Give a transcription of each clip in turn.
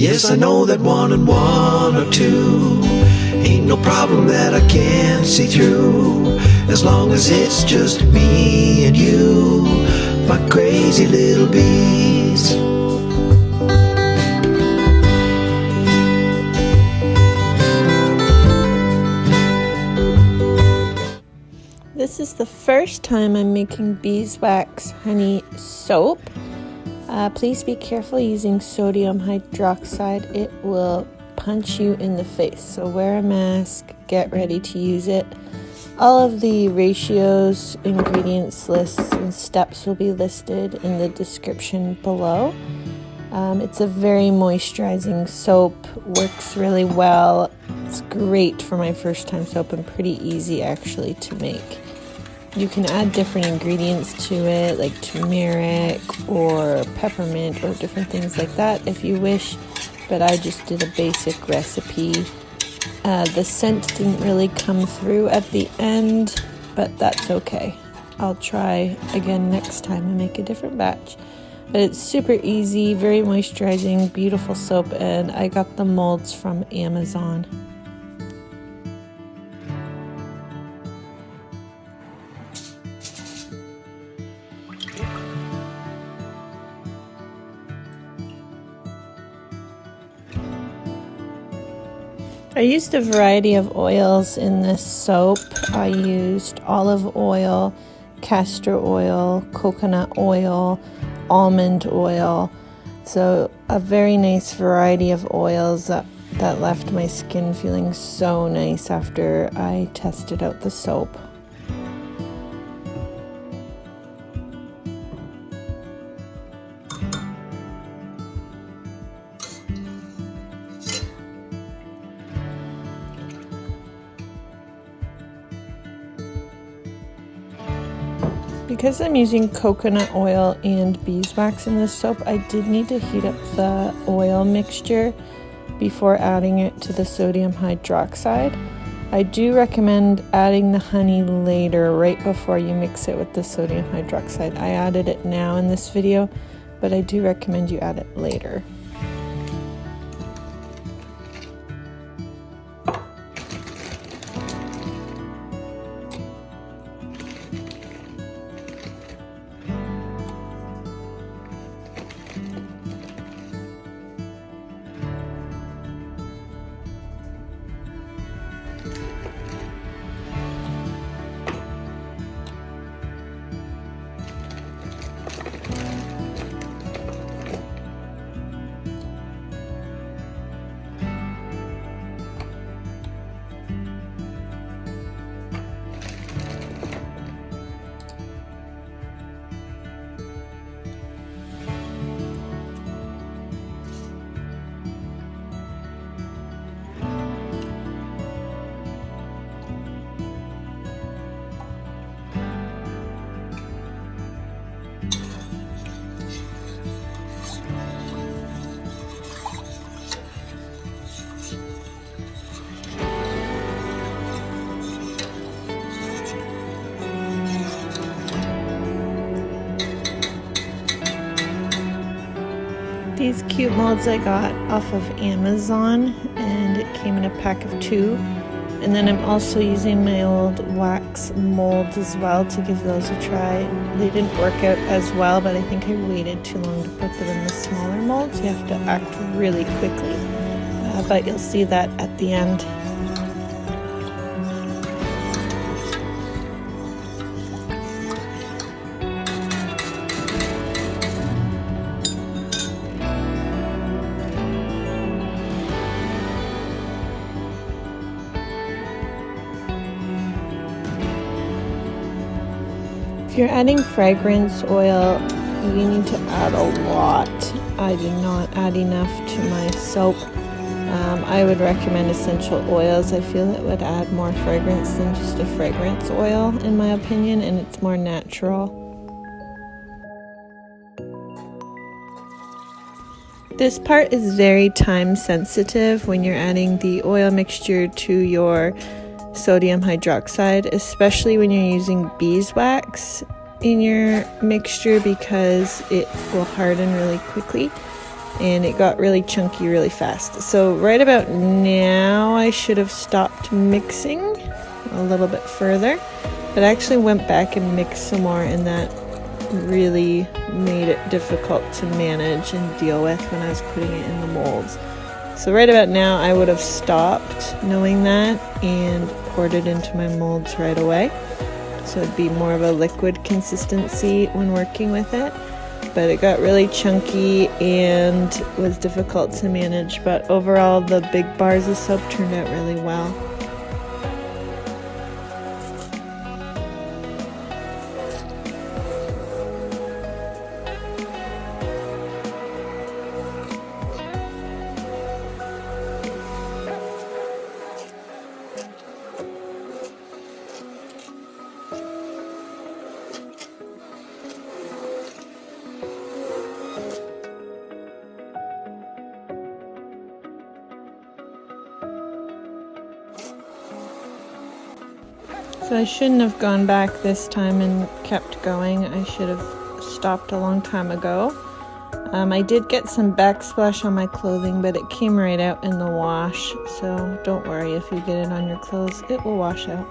Yes, I know that 1 and 1 are 2. Ain't no problem that I can't see through, as long as it's just me and you, my crazy little bees. This is the first time I'm making Beeswax Honey Soap. Please be careful using sodium hydroxide. It will punch you in the face. So wear a mask, get ready to use it. All of the ratios, ingredients lists, and steps will be listed in the description below. It's a very moisturizing soap, works really well. It's great for my first time soap and pretty easy actually to make. You can add different ingredients to it, like turmeric or peppermint or different things like that if you wish, but I just did a basic recipe. The scent didn't really come through at the end, but that's okay. I'll try again next time and make a different batch. But it's super easy, very moisturizing, beautiful soap, and I got the molds from Amazon. I used a variety of oils in this soap. I used olive oil, castor oil, coconut oil, almond oil. So a very nice variety of oils that left my skin feeling so nice after I tested out the soap. Because I'm using coconut oil and beeswax in this soap, I did need to heat up the oil mixture before adding it to the sodium hydroxide. I do recommend adding the honey later, right before you mix it with the sodium hydroxide. I added it now in this video, but I do recommend you add it later. These cute molds I got off of Amazon, and it came in a pack of 2. And then I'm also using my old wax molds as well to give those a try. They didn't work out as well, but I think I waited too long to put them in the smaller molds. You have to act really quickly, but you'll see that at the end. If you're adding fragrance oil, you need to add a lot. I do not add enough to my soap. I would recommend essential oils. I feel it would add more fragrance than just a fragrance oil, in my opinion, and it's more natural. This part is very time sensitive when you're adding the oil mixture to your sodium hydroxide, especially when you're using beeswax in your mixture, because it will harden really quickly. and it got really chunky really fast. So right about now I should have stopped mixing a little bit further, but I actually went back and mixed some more, and that really made it difficult to manage and deal with when I was putting it in the molds. So right about now I would have stopped knowing that and poured it into my molds right away. So it'd be more of a liquid consistency when working with it. But it got really chunky and was difficult to manage. But overall, the big bars of soap turned out really well. So I shouldn't have gone back this time and kept going. I should have stopped a long time ago. I did get some backsplash on my clothing, but it came right out in the wash. So don't worry if you get it on your clothes, it will wash out.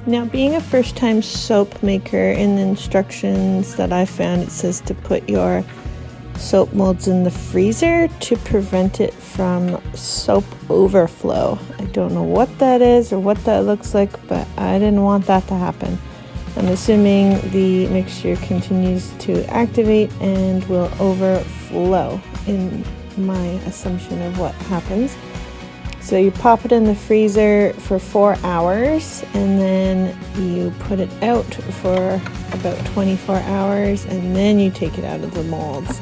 Now, being a first-time soap maker, in the instructions that I found, it says to put your soap molds in the freezer to prevent it from soap overflow. I don't know what that is or what that looks like, but I didn't want that to happen. I'm assuming the mixture continues to activate and will overflow in my assumption of what happens. So you pop it in the freezer for 4 hours, and then you put it out for about 24 hours, and then you take it out of the molds.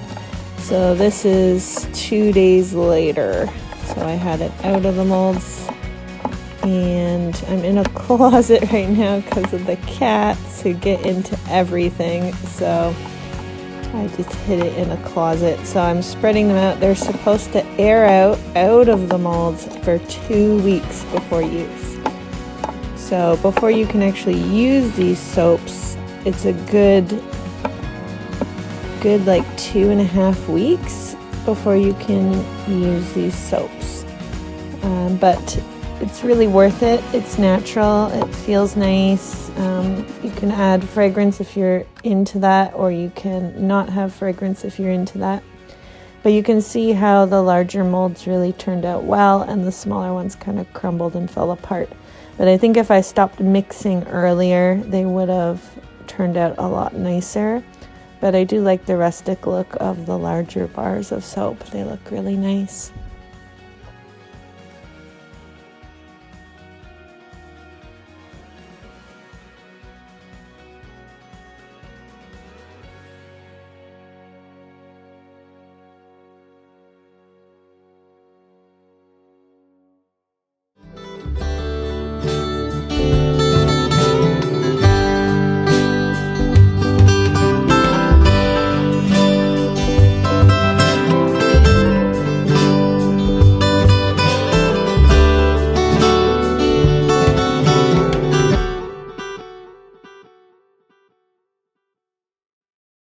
So this is 2 days later. So I had it out of the molds, and I'm in a closet right now because of the cats who get into everything. So I just hid it in a closet. So I'm spreading them out. They're supposed to air out of the molds for 2 weeks before use. So before you can actually use these soaps, it's a good like 2.5 weeks before you can use these soaps. But it's really worth it. It's natural. It feels nice. You can add fragrance if you're into that, or you can not have fragrance if you're into that. But you can see how the larger molds really turned out well and the smaller ones kind of crumbled and fell apart. But I think if I stopped mixing earlier, they would have turned out a lot nicer. But I do like the rustic look of the larger bars of soap. They look really nice.